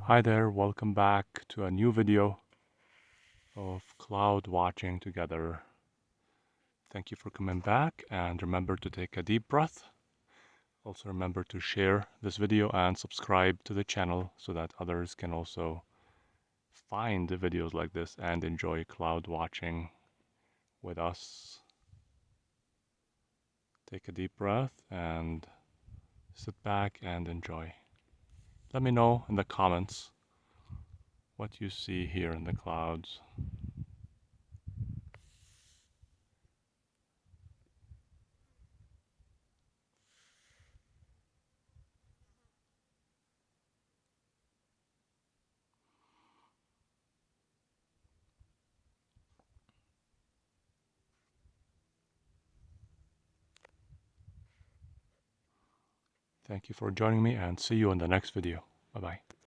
Hi there, welcome back to a new video of cloud watching together. Thank you for coming back, and remember to take a deep breath. Also remember to share this video and subscribe to the channel so that others can also find videos like this and enjoy cloud watching with us. Take a deep breath and sit back and enjoy. Let me know in the comments what you see here in the clouds. Thank you for joining me and see you in the next video. Bye-bye.